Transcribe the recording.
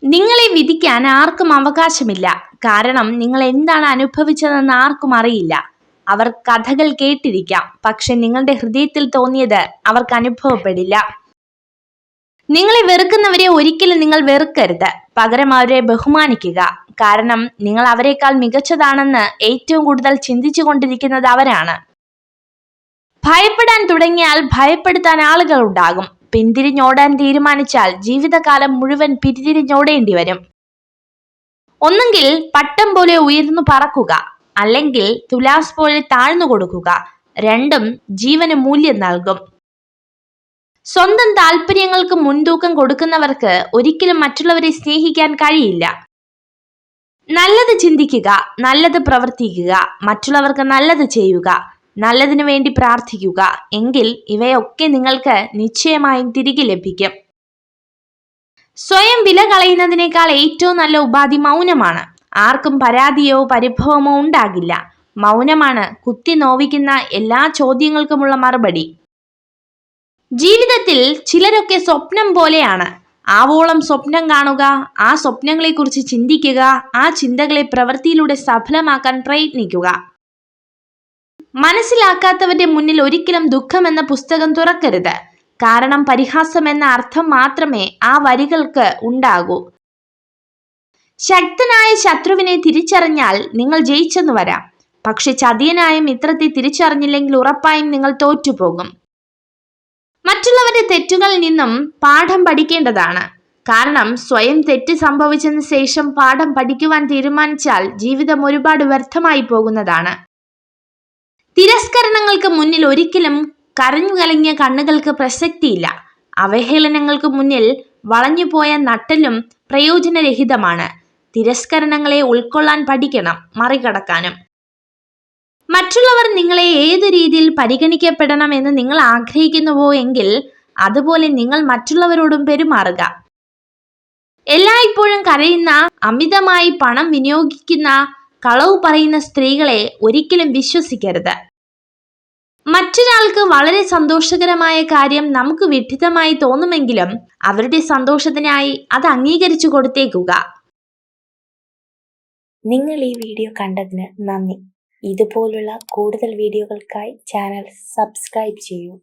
നിങ്ങളെ വിധിക്കാൻ ആർക്കും അവകാശമില്ല. കാരണം നിങ്ങൾ എന്താണ് അനുഭവിച്ചതെന്ന് ആർക്കും അറിയില്ല. അവർ കഥകൾ കേട്ടിരിക്കാം, പക്ഷെ നിങ്ങളുടെ ഹൃദയത്തിൽ തോന്നിയത് അവർക്ക് അനുഭവപ്പെടില്ല. നിങ്ങളെ വെറുക്കുന്നവരെ ഒരിക്കലും നിങ്ങൾ വെറുക്കരുത്. പകരം അവരെ ബഹുമാനിക്കുക. കാരണം നിങ്ങൾ അവരെക്കാൾ മികച്ചതാണെന്ന് ഏറ്റവും കൂടുതൽ ചിന്തിച്ചു കൊണ്ടിരിക്കുന്നത് അവരാണ്. ഭയപ്പെടാൻ തുടങ്ങിയാൽ ഭയപ്പെടുത്താൻ ആളുകൾ ഉണ്ടാകും. പിന്തിരിഞ്ഞോടാൻ തീരുമാനിച്ചാൽ ജീവിതകാലം മുഴുവൻ പിന്തിരിഞ്ഞോടേണ്ടി വരും. ഒന്നെങ്കിൽ പട്ടം പോലെ ഉയർന്നു പറക്കുക, അല്ലെങ്കിൽ തുലാസ് പോലെ താഴ്ന്നു കൊടുക്കുക. രണ്ടും ജീവന് മൂല്യം നൽകും. സ്വന്തം താല്പര്യങ്ങൾക്ക് മുൻതൂക്കം കൊടുക്കുന്നവർക്ക് ഒരിക്കലും മറ്റുള്ളവരെ സ്നേഹിക്കാൻ കഴിയില്ല. നല്ലത് ചിന്തിക്കുക, നല്ലത് പ്രവർത്തിക്കുക, മറ്റുള്ളവർക്ക് നല്ലത് ചെയ്യുക, നല്ലതിനു വേണ്ടി പ്രാർത്ഥിക്കുക. എങ്കിൽ ഇവയൊക്കെ നിങ്ങൾക്ക് നിശ്ചയമായും തിരികെ ലഭിക്കും. സ്വയം വില കളയുന്നതിനേക്കാൾ ഏറ്റവും നല്ല ഉപാധി മൗനമാണ്. ആർക്കും പരാതിയോ പരിഭവമോ ഉണ്ടാകില്ല. മൗനമാണ് കുത്തി നോവിക്കുന്ന എല്ലാ ചോദ്യങ്ങൾക്കുമുള്ള മറുപടി. ജീവിതത്തിൽ ചിലരൊക്കെ സ്വപ്നം പോലെയാണ്. ആവോളം സ്വപ്നം കാണുക, ആ സ്വപ്നങ്ങളെക്കുറിച്ച് ചിന്തിക്കുക, ആ ചിന്തകളെ പ്രവൃത്തിയിലൂടെ സഫലമാക്കാൻ പ്രയത്നിക്കുക. മനസ്സിലാക്കാത്തവരുടെ മുന്നിൽ ഒരിക്കലും ദുഃഖം എന്ന പുസ്തകം തുറക്കരുത്. കാരണം പരിഹാസം എന്ന അർത്ഥം മാത്രമേ ആ വരികൾക്ക് ഉണ്ടാകൂ. ശക്തനായ ശത്രുവിനെ തിരിച്ചറിഞ്ഞാൽ നിങ്ങൾ ജയിച്ചെന്ന് വരാം. പക്ഷെ ചതിയനായ മിത്രത്തെ തിരിച്ചറിഞ്ഞില്ലെങ്കിൽ ഉറപ്പായും നിങ്ങൾ തോറ്റുപോകും. മറ്റുള്ളവരുടെ തെറ്റുകളിൽ നിന്നും പാഠം പഠിക്കേണ്ടതാണ്. കാരണം സ്വയം തെറ്റ് സംഭവിച്ചതിന് ശേഷം പാഠം പഠിക്കുവാൻ തീരുമാനിച്ചാൽ ജീവിതം ഒരുപാട് വ്യർത്ഥമായി പോകുന്നതാണ്. തിരസ്കരണങ്ങൾക്ക് മുന്നിൽ ഒരിക്കലും കരഞ്ഞു കലങ്ങിയ കണ്ണുകൾക്ക് പ്രസക്തിയില്ല. അവഹേളനങ്ങൾക്ക് മുന്നിൽ വളഞ്ഞുപോയ നട്ടലും പ്രയോജനരഹിതമാണ്. തിരസ്കരണങ്ങളെ ഉൾക്കൊള്ളാൻ പഠിക്കണം, മറികടക്കാനും. മറ്റുള്ളവർ നിങ്ങളെ ഏതു രീതിയിൽ പരിഗണിക്കപ്പെടണം എന്ന് നിങ്ങൾ ആഗ്രഹിക്കുന്നുവോ എങ്കിൽ അതുപോലെ നിങ്ങൾ മറ്റുള്ളവരോടും പെരുമാറുക. എല്ലായ്പ്പോഴും കരയുന്ന, അമിതമായി പണം വിനിയോഗിക്കുന്ന, കളവ് പറയുന്ന സ്ത്രീകളെ ഒരിക്കലും വിശ്വസിക്കരുത്. മറ്റൊരാൾക്ക് വളരെ സന്തോഷകരമായ കാര്യം നമുക്ക് വിഡ്ഢിത്തമായി തോന്നുമെങ്കിലും അവരുടെ സന്തോഷത്തിനായി അത് അംഗീകരിച്ചു കൊടുത്തേക്കുക. നിങ്ങൾ ഈ വീഡിയോ കണ്ടതിന് നന്ദി. ഇതുപോലുള്ള കൂടുതൽ വീഡിയോകൾക്കായി ചാനൽ സബ്സ്ക്രൈബ് ചെയ്യൂ.